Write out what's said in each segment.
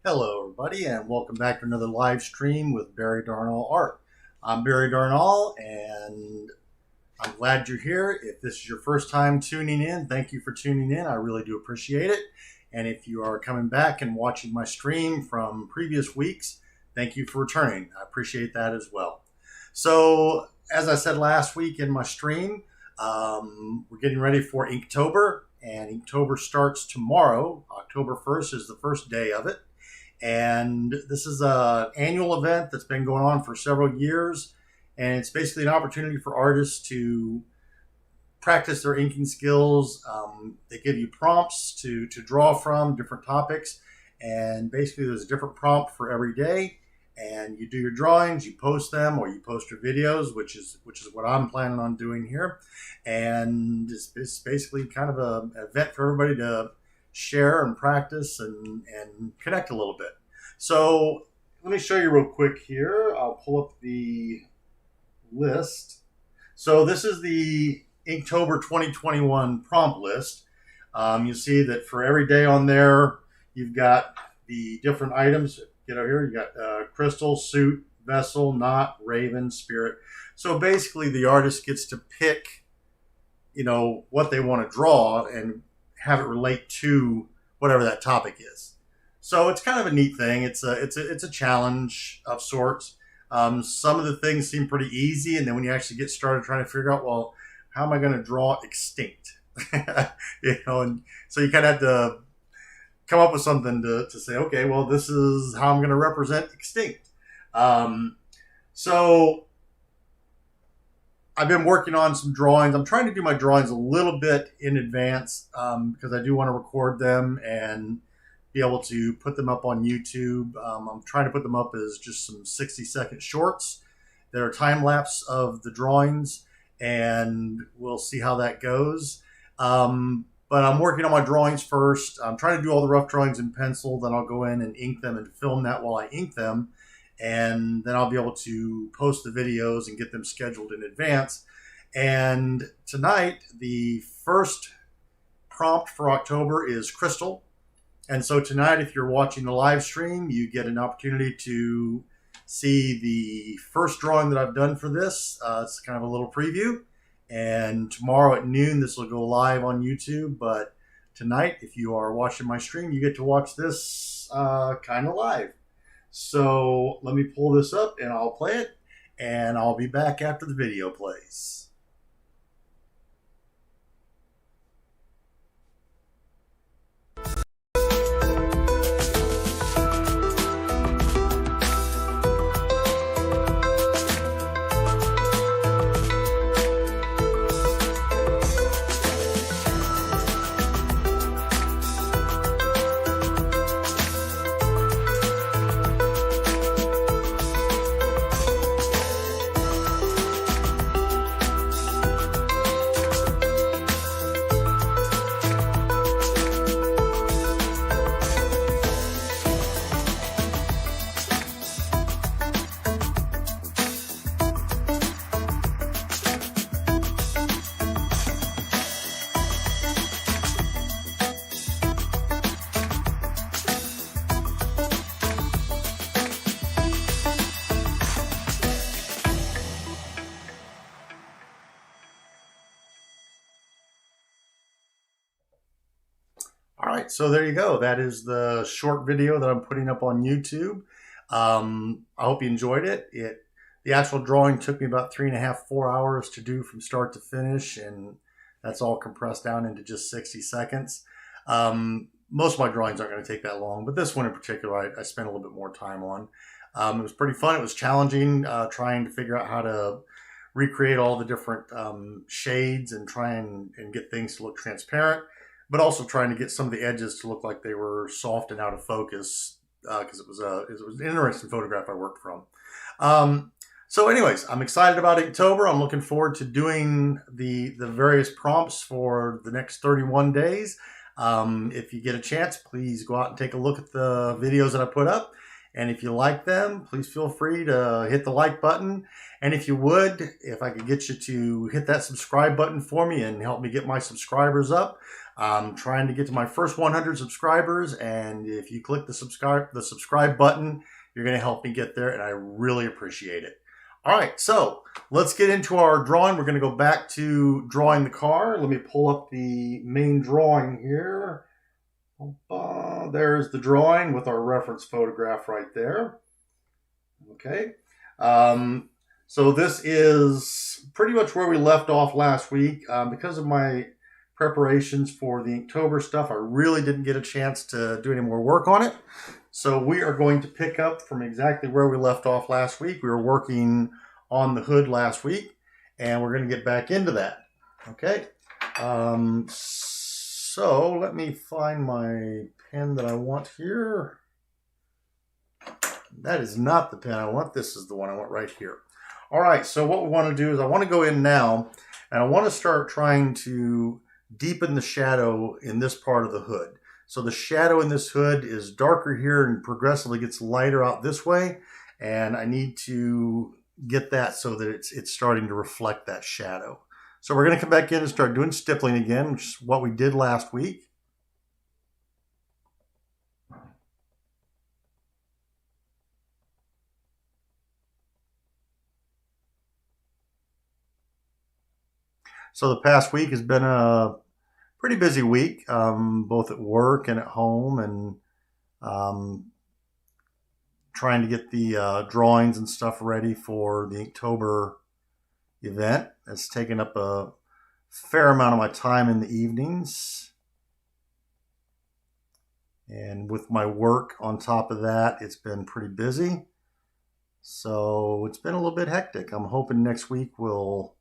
Hello everybody, and welcome back to another live stream with Barry Darnall Art. I'm Barry Darnall, and I'm glad you're here. If this is your first time tuning in, thank you for tuning in. I really do appreciate it. And if you are coming back and watching my stream from previous weeks, thank you for returning. I appreciate that as well. So, as I said last week in my stream, we're getting ready for Inktober, and Inktober starts tomorrow. October 1st is the first day of it. And this is an annual event that's been going on for several years. And it's basically an opportunity for artists to practice their inking skills. They give you prompts to draw from, different topics. And basically there's a different prompt for every day. And you do your drawings, you post them, or you post your videos, which is what I'm planning on doing here. And it's basically kind of an event for everybody to share and practice and connect a little bit. So let me show you real quick here. I'll pull up the list. So this is the Inktober 2021 prompt list. You'll see that for every day on there, you've got the different items. Get over here, you got crystal, suit, vessel, knot, raven, spirit. So basically the artist gets to pick, what they want to draw and have it relate to whatever that topic is. So it's kind of a neat thing. It's a challenge of sorts. Some of the things seem pretty easy, and then when you actually get started trying to figure out, well, how am I going to draw extinct? And so you kind of have to come up with something to say, okay, well, this is how I'm going to represent extinct. So I've been working on some drawings. I'm trying to do my drawings a little bit in advance because I do want to record them and be able to put them up on YouTube. I'm trying to put them up as just some 60-second shorts that are time-lapse of the drawings, and we'll see how that goes. But I'm working on my drawings first. I'm trying to do all the rough drawings in pencil. Then I'll go in and ink them and film that while I ink them. And then I'll be able to post the videos and get them scheduled in advance. And tonight, the first prompt for October is crystal. And so tonight, if you're watching the live stream, you get an opportunity to see the first drawing that I've done for this. It's kind of a little preview. And tomorrow at noon, this will go live on YouTube. But tonight, if you are watching my stream, you get to watch this kind of live. So let me pull this up and I'll play it, and I'll be back after the video plays. right, so there you go. That is the short video that I'm putting up on YouTube. I hope you enjoyed it. The actual drawing took me about 3.5, 4 hours to do from start to finish, and that's all compressed down into just 60 seconds. Most of my drawings aren't going to take that long, but this one in particular, I spent a little bit more time on. It was pretty fun. It was challenging trying to figure out how to recreate all the different shades and try and get things to look transparent, but also trying to get some of the edges to look like they were soft and out of focus because it was an interesting photograph I worked from. So anyways, I'm excited about Inktober. I'm looking forward to doing the various prompts for the next 31 days. If you get a chance, please go out and take a look at the videos that I put up. And if you like them, please feel free to hit the like button. And if you would, if I could get you to hit that subscribe button for me and help me get my subscribers up. I'm trying to get to my first 100 subscribers. And if you click the subscribe button, you're going to help me get there. And I really appreciate it. All right, so let's get into our drawing. We're going to go back to drawing the car. Let me pull up the main drawing here. There's the drawing with our reference photograph right there. Okay. So this is pretty much where we left off last week. Because of my preparations for the Inktober stuff, I really didn't get a chance to do any more work on it. So we are going to pick up from exactly where we left off last week. We were working on the hood last week, and we're going to get back into that. Okay. So let me find my pen that I want here. That is not the pen I want. This is the one I want right here. All right, so what we want to do is I want to go in now, and I want to start trying to deepen the shadow in this part of the hood. So the shadow in this hood is darker here and progressively gets lighter out this way, and I need to get that so that it's starting to reflect that shadow. So we're going to come back in and start doing stippling again, which is what we did last week. So the past week has been a pretty busy week, both at work and at home, and trying to get the drawings and stuff ready for the Inktober event. It's taken up a fair amount of my time in the evenings. And with my work on top of that, it's been pretty busy. So it's been a little bit hectic. I'm hoping next week will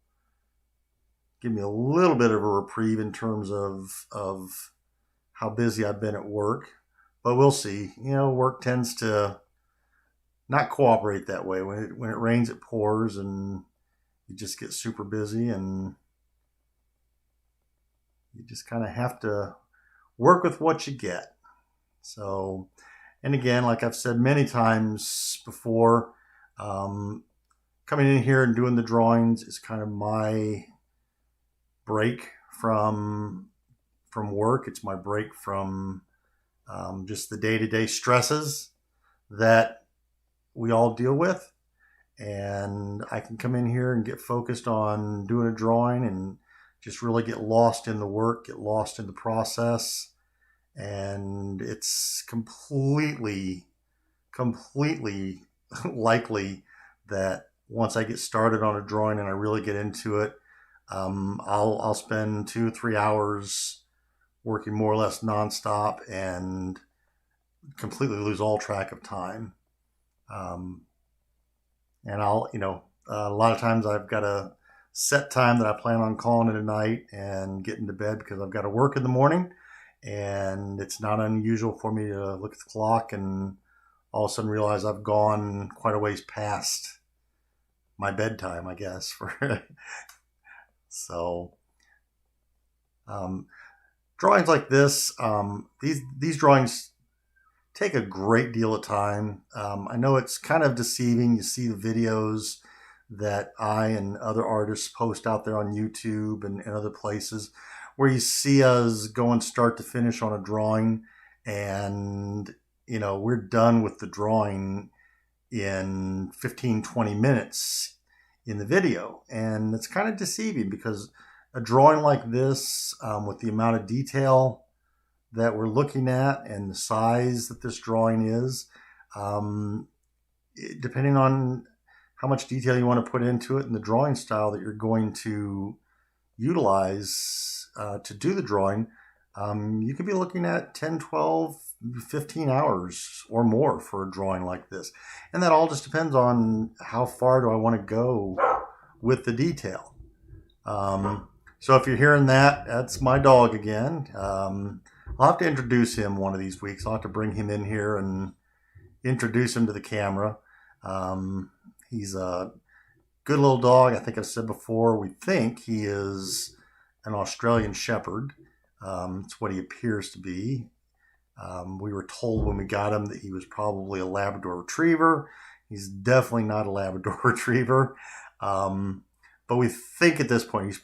give me a little bit of a reprieve in terms of how busy I've been at work. But we'll see. You know, work tends to not cooperate that way. When it rains, it pours, and you just get super busy, and you just kind of have to work with what you get. So, and again, like I've said many times before, coming in here and doing the drawings is kind of my break from work. It's my break from just the day-to-day stresses that we all deal with. And I can come in here and get focused on doing a drawing and just really get lost in the work, get lost in the process. And it's completely likely that once I get started on a drawing and I really get into it, I'll spend 2-3 hours working more or less nonstop and completely lose all track of time. And I'll, a lot of times I've got a set time that I plan on calling it a night and getting to bed because I've got to work in the morning. And it's not unusual for me to look at the clock and all of a sudden realize I've gone quite a ways past my bedtime, I guess. So, drawings like this, these drawings take a great deal of time. I know it's kind of deceiving. You see the videos that I and other artists post out there on YouTube and other places where you see us going start to finish on a drawing, and we're done with the drawing in 15-20 minutes in the video. And it's kind of deceiving because a drawing like this, with the amount of detail that we're looking at and the size that this drawing is, depending on how much detail you want to put into it and the drawing style that you're going to utilize to do the drawing, you could be looking at 10, 12, 15 hours or more for a drawing like this. And that all just depends on how far do I want to go with the detail. So if you're hearing that, that's my dog again. I'll have to introduce him one of these weeks. I'll have to bring him in here and introduce him to the camera. He's a good little dog. I think I've said before, we think he is an Australian Shepherd. It's what he appears to be. We were told when we got him that he was probably a Labrador Retriever. He's definitely not a Labrador Retriever. But we think at this point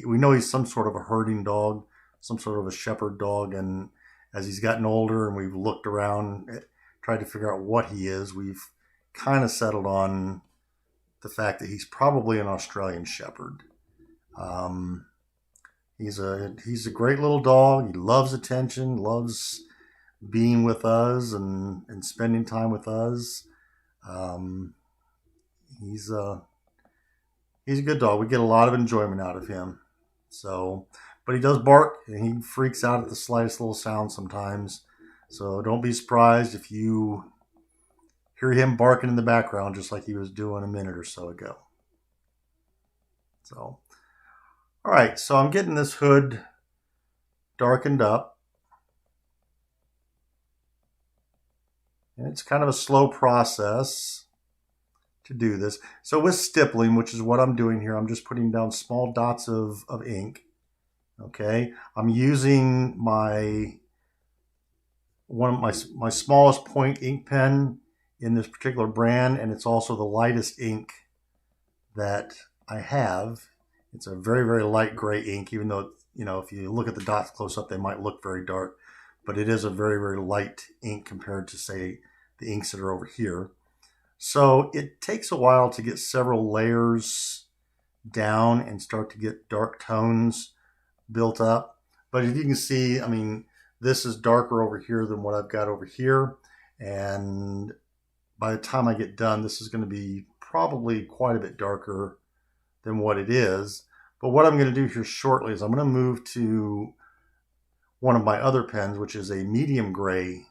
we know he's some sort of a herding dog, some sort of a shepherd dog. And as he's gotten older and we've looked around, tried to figure out what he is, we've kind of settled on the fact that he's probably an Australian Shepherd. He's a great little dog. He loves attention, loves being with us and spending time with us. He's a good dog. We get a lot of enjoyment out of him. So, but he does bark and he freaks out at the slightest little sound sometimes. So don't be surprised if you hear him barking in the background just like he was doing a minute or so ago. So, all right, so I'm getting this hood darkened up. And it's kind of a slow process to do this. So with stippling, which is what I'm doing here, I'm just putting down small dots of ink. Okay, I'm using one of my smallest point ink pen in this particular brand, and it's also the lightest ink that I have. It's a very, very light gray ink, even though, if you look at the dots close up, they might look very dark, but it is a very, very light ink compared to, say, the inks that are over here. So it takes a while to get several layers down and start to get dark tones built up. But as you can see, I mean, this is darker over here than what I've got over here. And by the time I get done, this is going to be probably quite a bit darker than what it is. But what I'm going to do here shortly is I'm going to move to one of my other pens, which is a medium gray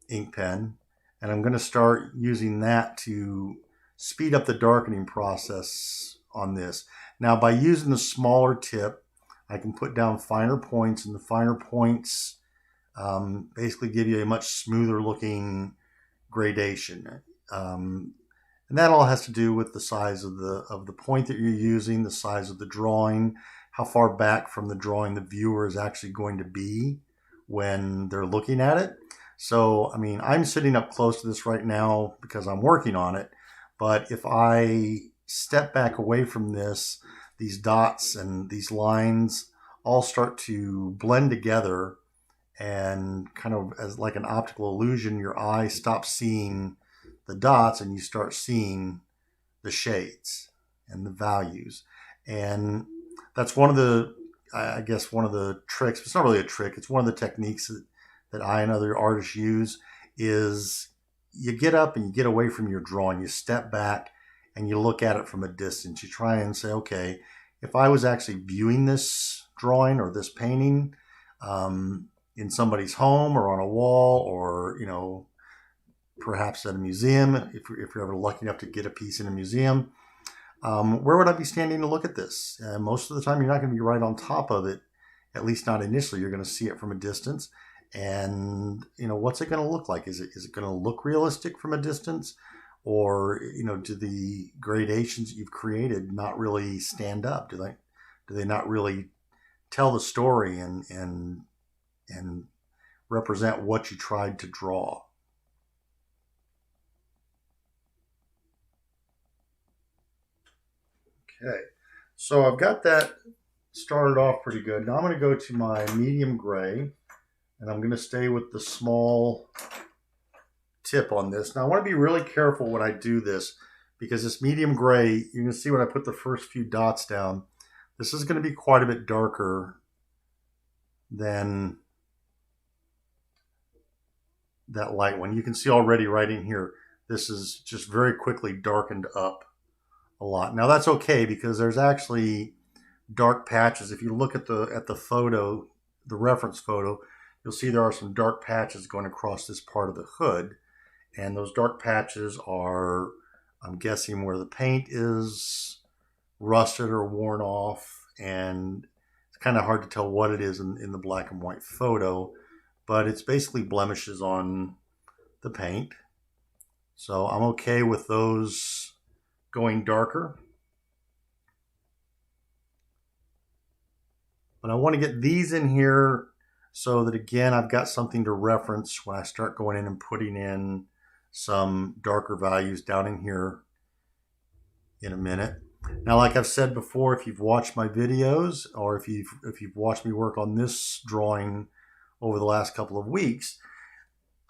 ink pen. And I'm going to start using that to speed up the darkening process on this. Now, by using the smaller tip, I can put down finer points, and the finer points basically give you a much smoother looking gradation. And that all has to do with the size of the point that you're using, the size of the drawing, how far back from the drawing the viewer is actually going to be when they're looking at it. So, I mean, I'm sitting up close to this right now because I'm working on it. But if I step back away from this, these dots and these lines all start to blend together, and kind of as like an optical illusion, your eye stops seeing the dots and you start seeing the shades and the values. And that's one of the, I guess, one of the tricks. It's not really a trick. It's one of the techniques that I and other artists use, is you get up and you get away from your drawing. You step back and you look at it from a distance. You try and say, okay, if I was actually viewing this drawing or this painting in somebody's home or on a wall, or, perhaps at a museum, if you're ever lucky enough to get a piece in a museum, where would I be standing to look at this? Most of the time, you're not going to be right on top of it, at least not initially. You're going to see it from a distance. And, what's it going to look like? Is it going to look realistic from a distance? Or, do the gradations you've created not really stand up? Do they not really tell the story and represent what you tried to draw? Okay, so I've got that started off pretty good. Now I'm going to go to my medium gray, and I'm going to stay with the small tip on this. Now I want to be really careful when I do this, because this medium gray, you can see when I put the first few dots down, this is going to be quite a bit darker than that light one. You can see already right in here, this is just very quickly darkened up a lot. Now that's okay because there's actually dark patches. If you look at the photo, the reference photo, you'll see there are some dark patches going across this part of the hood. And those dark patches are, I'm guessing, where the paint is rusted or worn off. And it's kind of hard to tell what it is in the black and white photo, but it's basically blemishes on the paint. So I'm okay with those going darker. But I want to get these in here so that, again, I've got something to reference when I start going in and putting in some darker values down in here in a minute. Now, like I've said before, if you've watched my videos or if you've watched me work on this drawing over the last couple of weeks,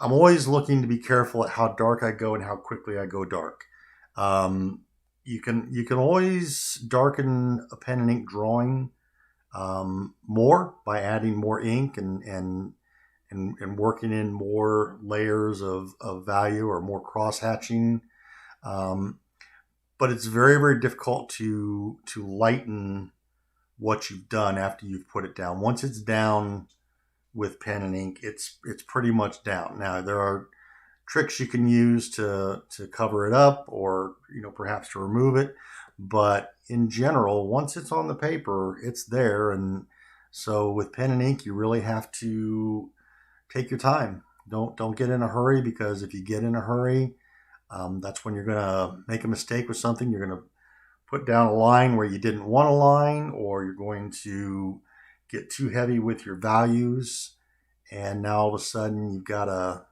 I'm always looking to be careful at how dark I go and how quickly I go dark. You can always darken a pen and ink drawing more by adding more ink and working in more layers of value or more cross hatching. But it's very, very difficult to lighten what you've done after you've put it down. Once it's down with pen and ink, it's pretty much down. Now there are tricks you can use to cover it up or perhaps to remove it, but in general, once it's on the paper, it's there. And so with pen and ink, you really have to take your time. Don't get in a hurry, because if you get in a hurry, that's when you're going to make a mistake with something. You're going to put down a line where you didn't want a line, or you're going to get too heavy with your values. And now all of a sudden you've got to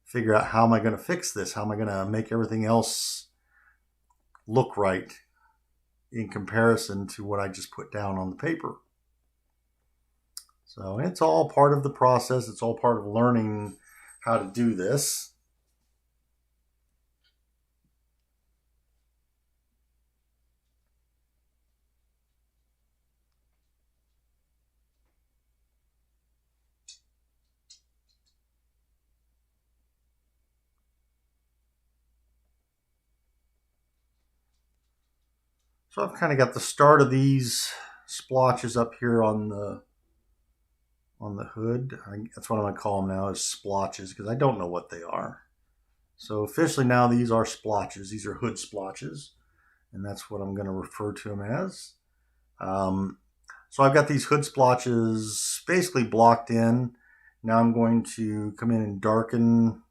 figure out, how am I going to fix this? How am I going to make everything else look right in comparison to what I just put down on the paper? So it's all part of the process. It's all part of learning how to do this. So I've kind of got the start of these splotches up here on the hood. That's what I'm going to call them now, is splotches, because I don't know what they are. So officially now these are splotches. These are hood splotches, and that's what I'm going to refer to them as. So I've got these hood splotches basically blocked in. Now I'm going to come in and darken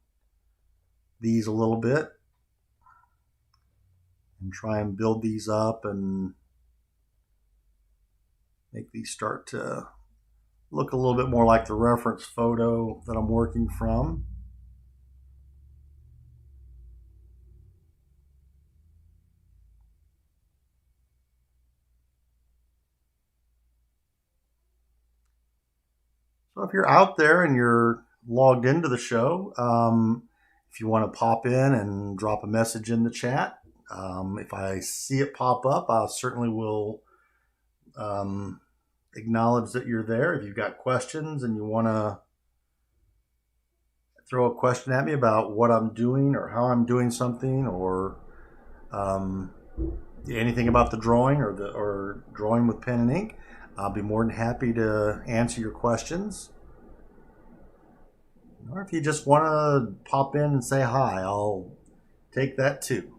these a little bit and try and build these up and make these start to look a little bit more like the reference photo that I'm working from. So if you're out there and you're logged into the show, if you want to pop in and drop a message in the chat, if I see it pop up, I certainly will acknowledge that you're there. If you've got questions and you want to throw a question at me about what I'm doing or how I'm doing something, or anything about the drawing or drawing with pen and ink, I'll be more than happy to answer your questions. Or if you just want to pop in and say hi, I'll take that too.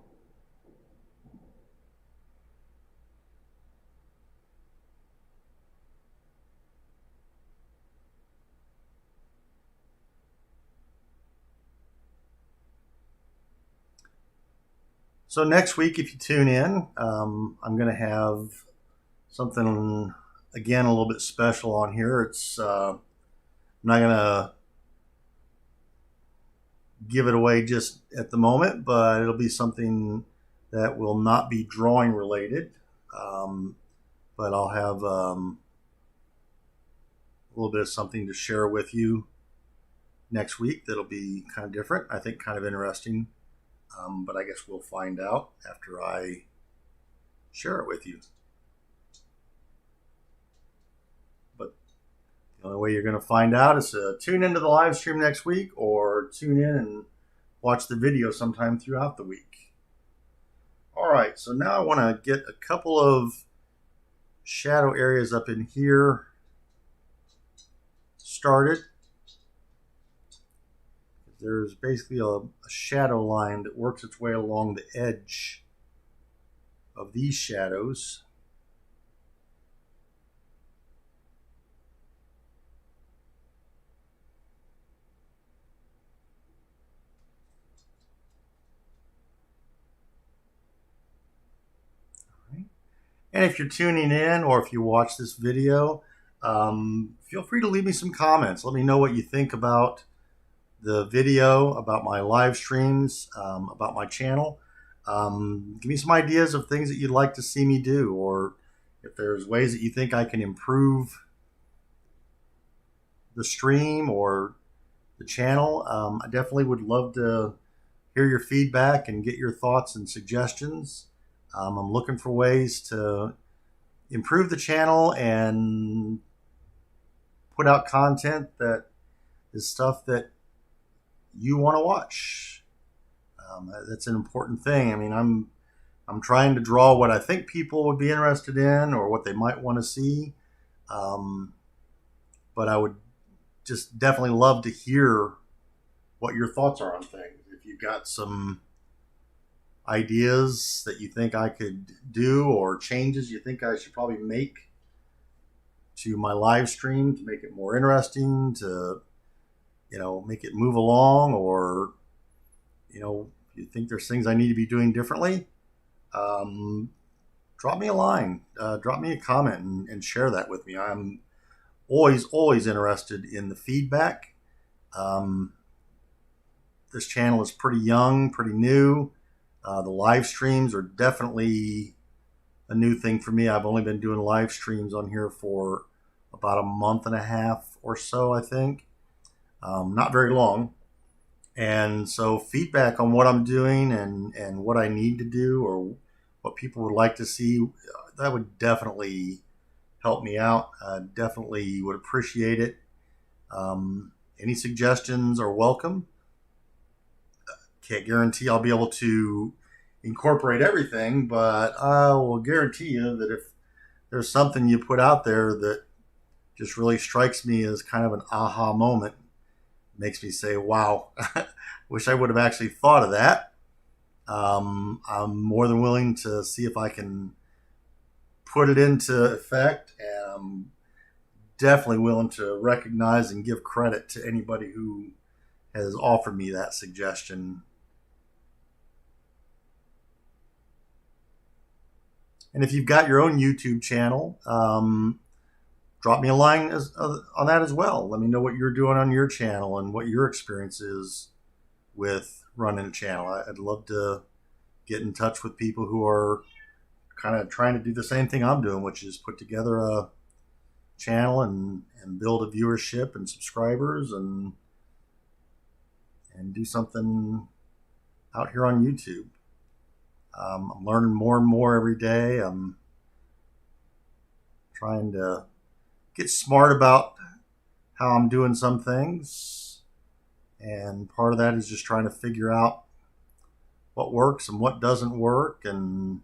So next week, if you tune in, I'm going to have something, again, a little bit special on here. I'm not going to give it away just at the moment, but it'll be something that will not be drawing related. But I'll have a little bit of something to share with you next week that'll be kind of different, I think kind of interesting. But I guess we'll find out after I share it with you. But The only way you're going to find out is to tune into the live stream next week or tune in and watch the video sometime throughout the week. All right, so now I want to get a couple of shadow areas up in here started. There's basically a shadow line that works its way along the edge of these shadows. And if you're tuning in or if you watch this video, feel free to leave me some comments. Let me know what you think about the video, about my live streams, about my channel. Give me some ideas of things that you'd like to see me do, or if there's ways that you think I can improve the stream or the channel. I definitely would love to hear your feedback and get your thoughts and suggestions. I'm looking for ways to improve the channel and put out content that is stuff that you want to watch. That's an important thing. I mean, I'm trying to draw what I think people would be interested in or what they might want to see. But I would just definitely love to hear what your thoughts are on things. If you've got some ideas that you think I could do or changes you think I should probably make to my live stream to make it more interesting, to make it move along, or if you think there's things I need to be doing differently, drop me a line, drop me a comment and share that with me. I'm always interested in the feedback. This channel is pretty young, pretty new. The live streams are definitely a new thing for me. I've only been doing live streams on here for about a month and a half or so, I think. Not very long. And so feedback on what I'm doing and what I need to do or what people would like to see, that would definitely help me out. Definitely would appreciate it. Any suggestions are welcome. Can't guarantee I'll be able to incorporate everything, but I will guarantee you that if there's something you put out there that just really strikes me as kind of an aha moment, makes me say, wow, wish I would have actually thought of that. I'm more than willing to see if I can put it into effect, and I'm definitely willing to recognize and give credit to anybody who has offered me that suggestion. And if you've got your own YouTube channel, drop me a line on that as well. Let me know what you're doing on your channel and what your experience is with running a channel. I'd love to get in touch with people who are kind of trying to do the same thing I'm doing, which is put together a channel and build a viewership and subscribers and do something out here on YouTube. I'm learning more and more every day. I'm trying to get smart about how I'm doing some things. And part of that is just trying to figure out what works and what doesn't work, and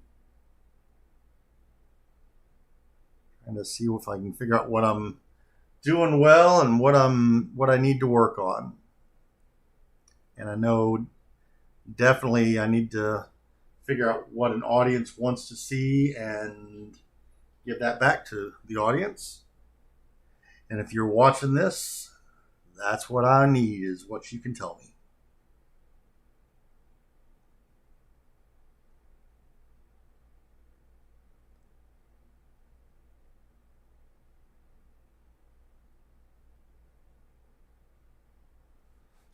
trying to see if I can figure out what I'm doing well and what I need to work on. And I know definitely I need to figure out what an audience wants to see and give that back to the audience. And if you're watching this, that's what I need, is what you can tell me.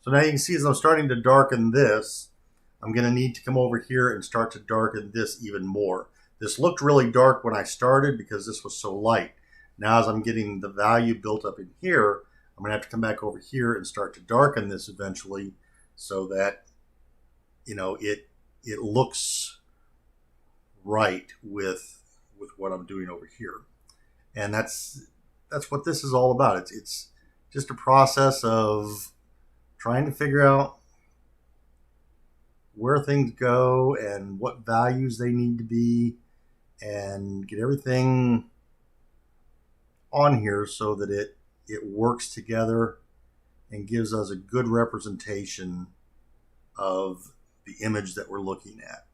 So now you can see as I'm starting to darken this, I'm going to need to come over here and start to darken this even more. This looked really dark when I started because this was so light. Now as I'm getting the value built up in here, I'm going to have to come back over here and start to darken this eventually so that, it looks right with what I'm doing over here. And that's that's what this is all about. It's just a process of trying to figure out where things go and what values they need to be, and get everything on here so that it works together and gives us a good representation of the image that we're looking at.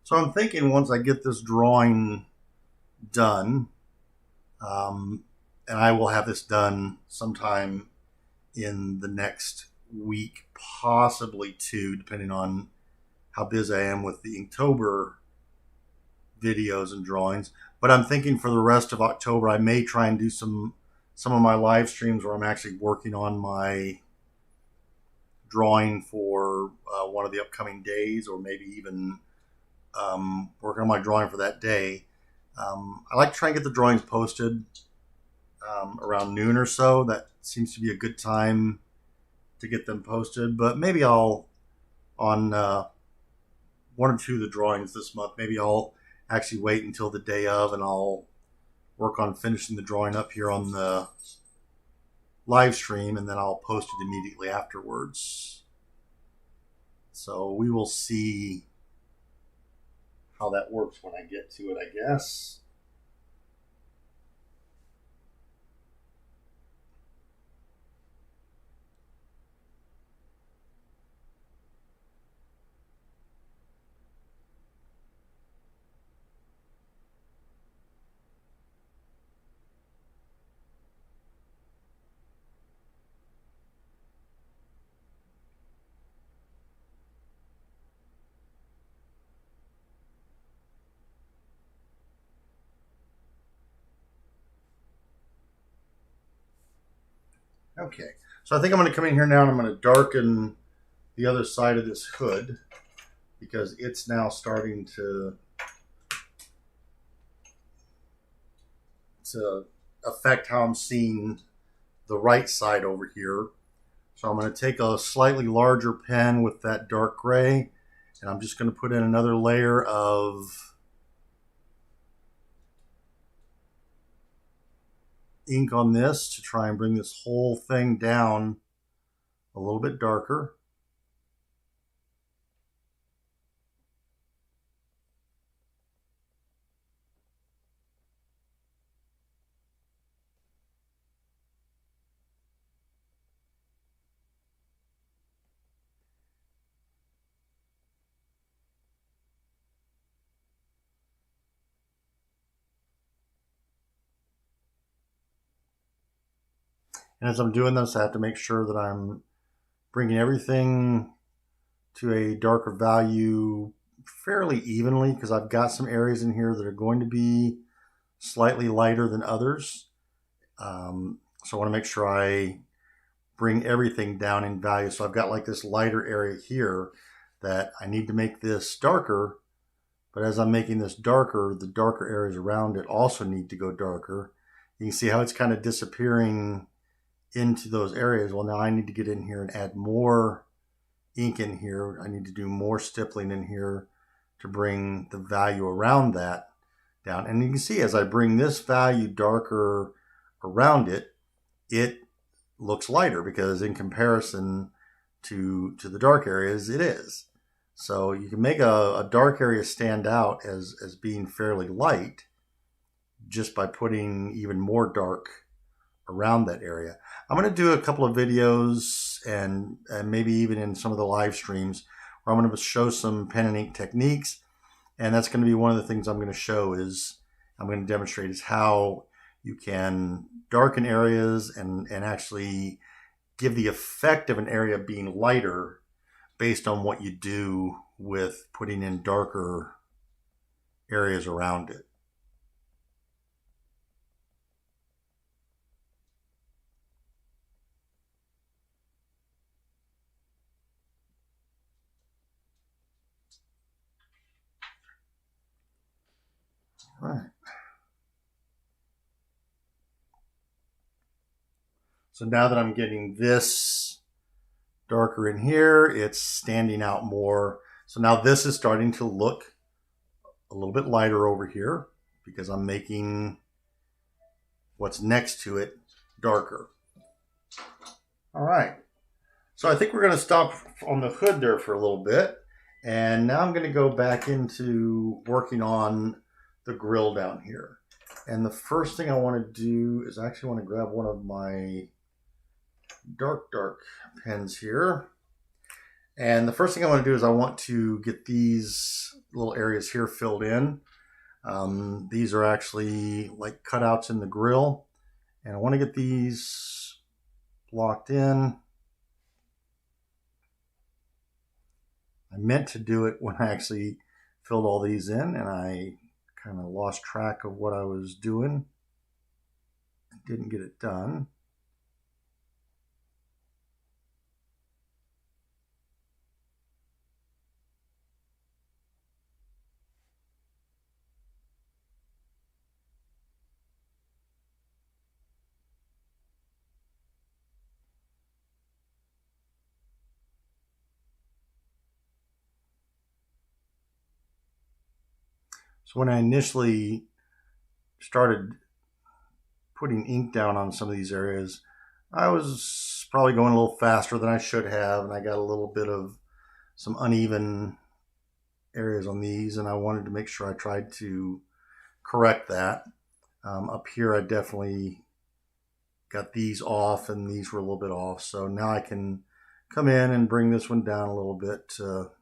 So I'm thinking once I get this drawing done, and I will have this done sometime in the next week, possibly two, depending on how busy I am with the Inktober videos and drawings. But I'm thinking for the rest of October, I may try and do some of my live streams where I'm actually working on my drawing for one of the upcoming days, or maybe even working on my drawing for that day. I like to try and get the drawings posted around noon or so. That seems to be a good time to get them posted. But maybe I'll, on one or two of the drawings this month, maybe I'll actually wait until the day of, and I'll work on finishing the drawing up here on the live stream, and then I'll post it immediately afterwards. So we will see how that works when I get to it, I guess. Okay, so I think I'm going to come in here now and I'm going to darken the other side of this hood, because it's now starting to affect how I'm seeing the right side over here. So I'm going to take a slightly larger pen with that dark gray, and I'm just going to put in another layer of ink on this to try and bring this whole thing down a little bit darker. And as I'm doing this, I have to make sure that I'm bringing everything to a darker value fairly evenly, because I've got some areas in here that are going to be slightly lighter than others. So I want to make sure I bring everything down in value. So I've got like this lighter area here that I need to make this darker. But as I'm making this darker, the darker areas around it also need to go darker. You can see how it's kind of disappearing into those areas. Well, now I need to get in here and add more ink in here. I need to do more stippling in here to bring the value around that down. And you can see as I bring this value darker around it, it looks lighter, because in comparison to the dark areas, it is. So you can make a dark area stand out as being fairly light just by putting even more dark around that area. I'm going to do a couple of videos, and maybe even in some of the live streams, where I'm going to show some pen and ink techniques. And that's going to be one of the things I'm going to show, is I'm going to demonstrate is how you can darken areas and actually give the effect of an area being lighter based on what you do with putting in darker areas around it. All right. So now that I'm getting this darker in here, it's standing out more. So now this is starting to look a little bit lighter over here because I'm making what's next to it darker. All right. So I think we're going to stop on the hood there for a little bit. And now I'm going to go back into working on the grill down here. And the first thing I want to do is I actually want to grab one of my dark pens here. And the first thing I want to do is I want to get these little areas here filled in. These are actually like cutouts in the grill. And I want to get these blocked in. I meant to do it when I actually filled all these in, and I kind of lost track of what I was doing. I didn't get it done. So when I initially started putting ink down on some of these areas, I was probably going a little faster than I should have, and I got a little bit of some uneven areas on these, and I wanted to make sure I tried to correct that. Up here, I definitely got these off, and these were a little bit off, so now I can come in and bring this one down a little bit to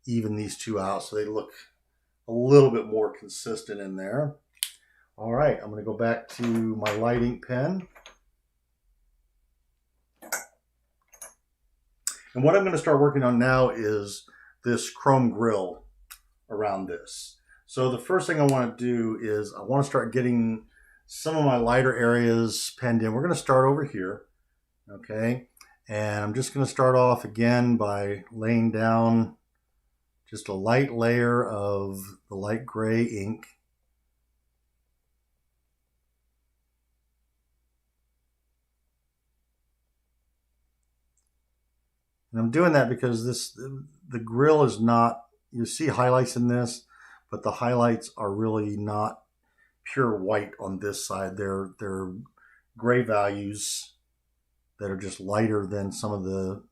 even these two out so they look a little bit more consistent in there. All right, I'm going to go back to my light ink pen. And what I'm going to start working on now is this chrome grill around this. So the first thing I want to do is I want to start getting some of my lighter areas penned in. We're going to start over here, okay? And I'm just going to start off again by laying down just a light layer of the light gray ink. And I'm doing that because the grill is not, you see highlights in this, but the highlights are really not pure white on this side. They're gray values that are just lighter than some of the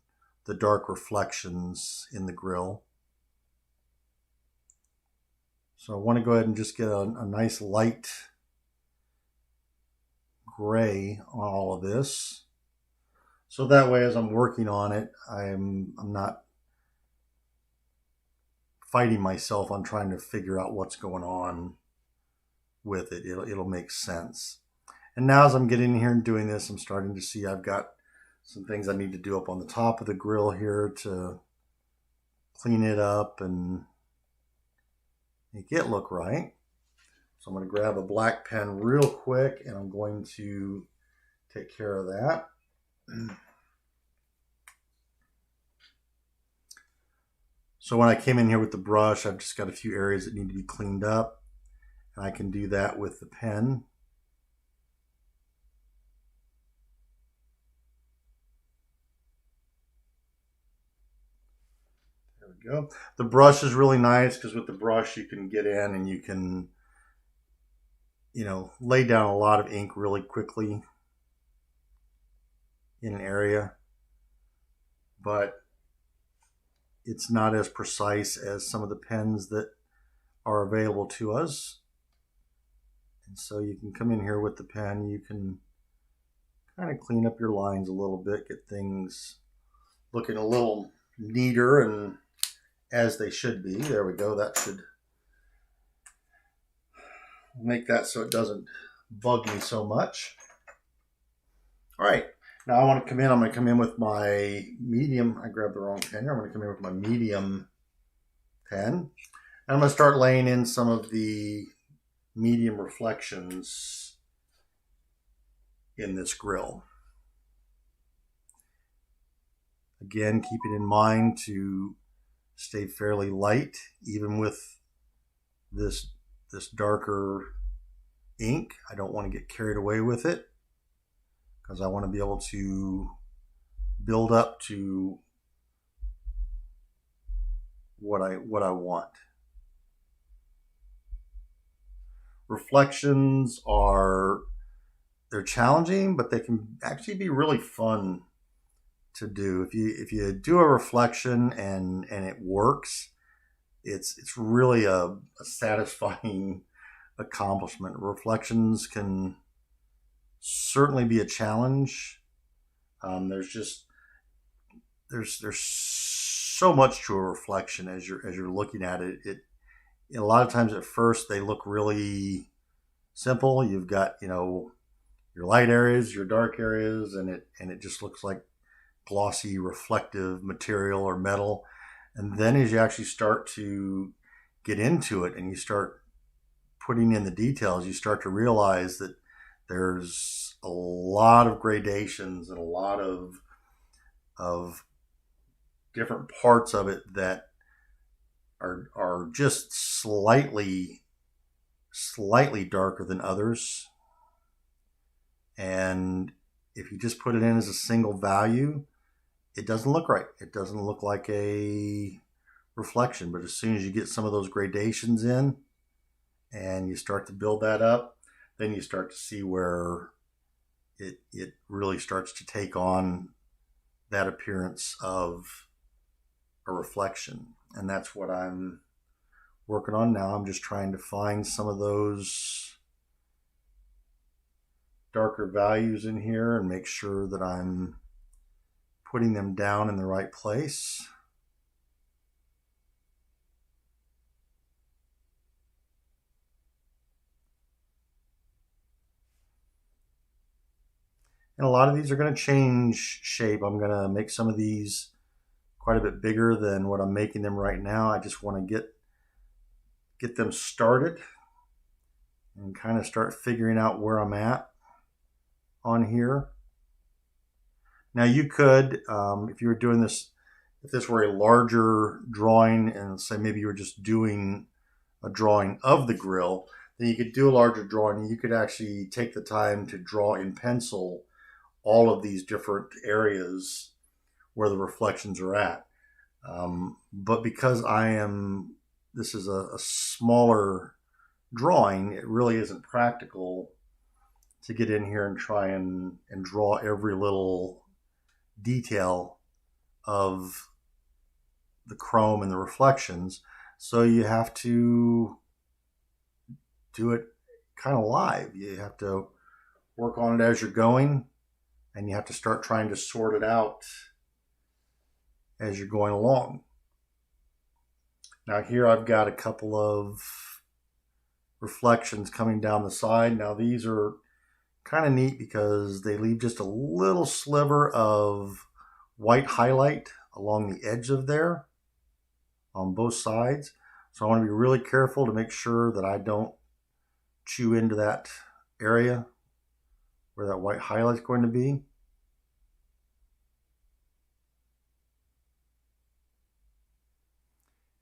dark reflections in the grill. So I want to go ahead and just get a nice light gray on all of this. So that way, as I'm working on it, I'm not fighting myself on trying to figure out what's going on with it. It'll make sense. And now as I'm getting in here and doing this, I'm starting to see I've got some things I need to do up on the top of the grill here to clean it up and make it look right. So I'm going to grab a black pen real quick and I'm going to take care of that. So when I came in here with the brush, I've just got a few areas that need to be cleaned up, and I can do that with the pen. There we go. The brush is really nice because with the brush you can get in and you can, lay down a lot of ink really quickly in an area, but it's not as precise as some of the pens that are available to us. And so you can come in here with the pen, you can kind of clean up your lines a little bit, get things looking a little neater and as they should be. There we go. That should make that so it doesn't bug me so much. All right. Now I want to come in. I'm going to come in with my medium. I grabbed the wrong pen here. I'm going to come in with my medium pen. And I'm going to start laying in some of the medium reflections in this grill. Again, keep it in mind to stay fairly light, even with this darker ink. I don't want to get carried away with it. because I want to be able to build up to what I want. Reflections they're challenging, but they can actually be really fun to do. If you do a reflection and it works, it's really a satisfying accomplishment. Reflections can certainly be a challenge. There's so much to a reflection as you're looking at it. A lot of times at first they look really simple. You've got your light areas, your dark areas, and it just looks like glossy reflective material or metal. And then as you actually start to get into it and you start putting in the details, you start to realize that there's a lot of gradations and a lot of different parts of it that are just slightly darker than others. And if you just put it in as a single value, it doesn't look right. It doesn't look like a reflection. But as soon as you get some of those gradations in and you start to build that up, then you start to see where it really starts to take on that appearance of a reflection. And that's what I'm working on now. I'm just trying to find some of those darker values in here and make sure that I'm putting them down in the right place. And a lot of these are going to change shape. I'm going to make some of these quite a bit bigger than what I'm making them right now. I just want to get them started and kind of start figuring out where I'm at on here. Now you could, if you were doing this, if this were a larger drawing and say maybe you were just doing a drawing of the grill, then you could do a larger drawing and you could actually take the time to draw in pencil all of these different areas where the reflections are at. But because this is a smaller drawing, it really isn't practical to get in here and try and draw every little detail of the chrome and the reflections. So you have to do it kind of live. You have to work on it as you're going, and you have to start trying to sort it out as you're going along. Now here I've got a couple of reflections coming down the side. Now these are kind of neat because they leave just a little sliver of white highlight along the edge of there on both sides. So I want to be really careful to make sure that I don't chew into that area where that white highlight is going to be.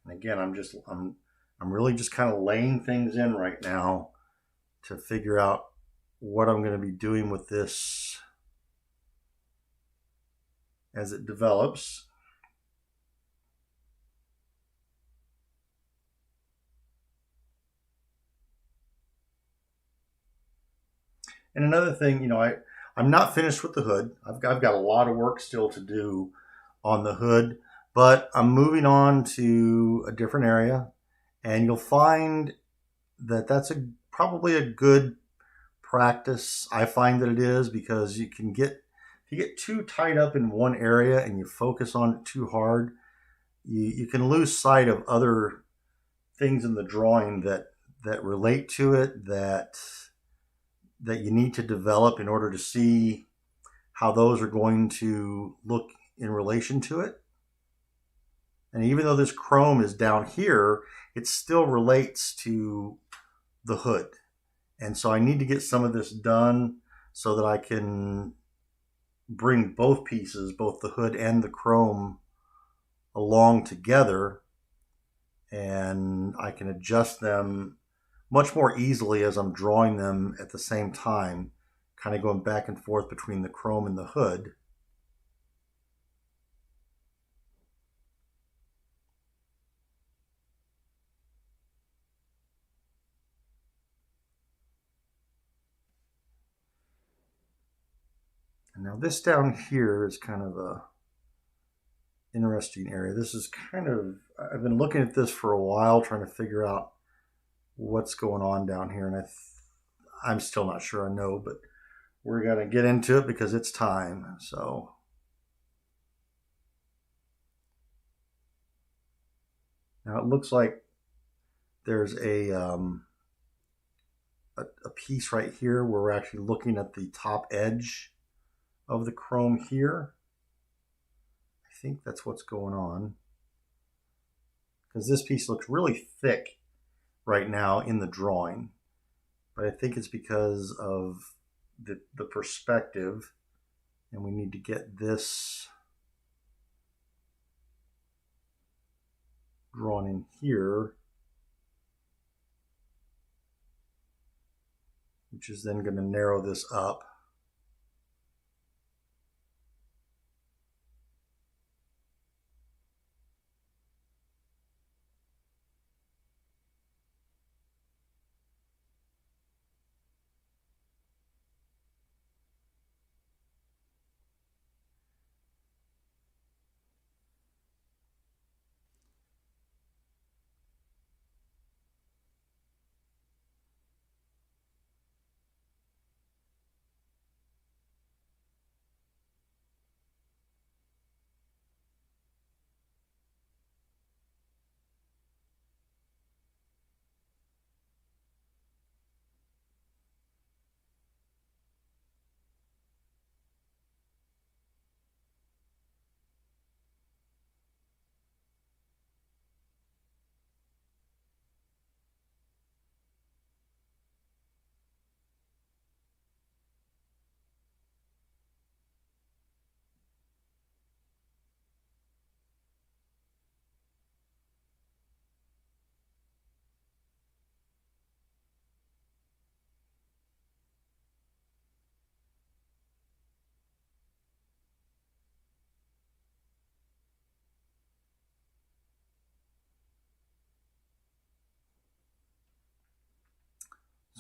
And again, I'm really just kind of laying things in right now to figure out what I'm going to be doing with this as it develops. And another thing, I'm not finished with the hood. I've got a lot of work still to do on the hood, but I'm moving on to a different area, and you'll find that that's probably a good practice. I find that it is, because if you get too tied up in one area and you focus on it too hard, you can lose sight of other things in the drawing that relate to it, that you need to develop in order to see how those are going to look in relation to it. And even though this chrome is down here, it still relates to the hood. And so I need to get some of this done so that I can bring both pieces, both the hood and the chrome, along together, and I can adjust them much more easily as I'm drawing them at the same time, kind of going back and forth between the chrome and the hood. And now this down here is kind of a interesting area. This is kind of, I've been looking at this for a while, trying to figure out what's going on down here, and I'm still not sure I know, but we're going to get into it because it's time. So now it looks like there's a piece right here where we're actually looking at the top edge of the chrome here. I think that's what's going on, because this piece looks really thick right now in the drawing, but I think it's because of the perspective, and we need to get this drawn in here, which is then going to narrow this up.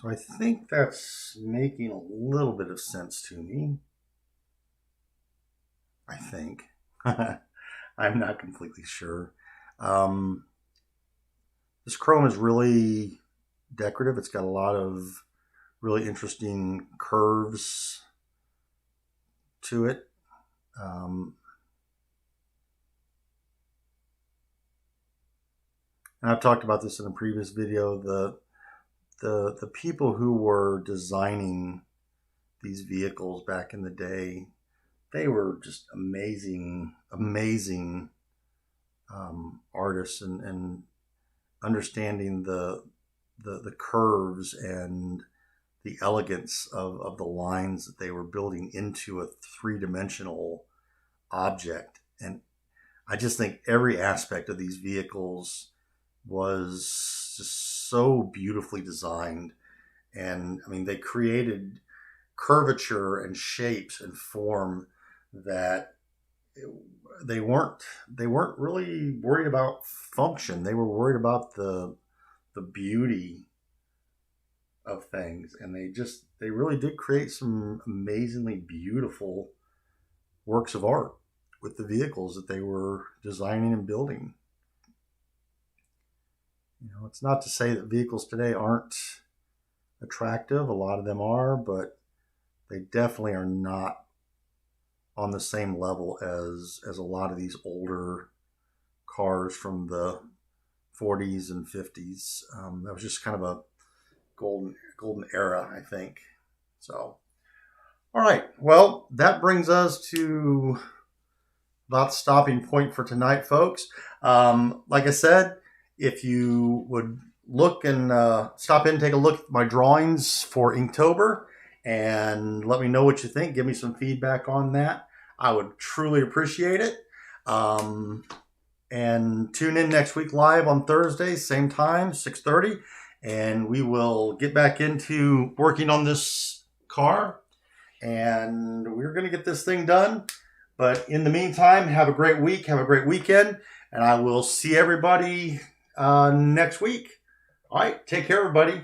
So I think that's making a little bit of sense to me. I think. I'm not completely sure. This chrome is really decorative. It's got a lot of really interesting curves to it. And I've talked about this in a previous video. The people who were designing these vehicles back in the day, they were just amazing artists, and understanding the curves and the elegance of the lines that they were building into a three-dimensional object. And I just think every aspect of these vehicles was just so beautifully designed. And I mean, they created curvature and shapes and form that they weren't really worried about function. They were worried about the beauty of things, and they really did create some amazingly beautiful works of art with the vehicles that they were designing and building. You know, it's not to say that vehicles today aren't attractive. A lot of them are, but they definitely are not on the same level as a lot of these older cars from the 40s and 50s. That was just kind of a golden era, I think. So, all right. Well, that brings us to about the stopping point for tonight, folks. Like I said, if you would look and stop in, take a look at my drawings for Inktober, and let me know what you think. Give me some feedback on that. I would truly appreciate it. And tune in next week live on Thursday, same time, 6:30. And we will get back into working on this car. and we're going to get this thing done. But in the meantime, have a great week, have a great weekend, and I will see everybody next week. All right, take care, everybody.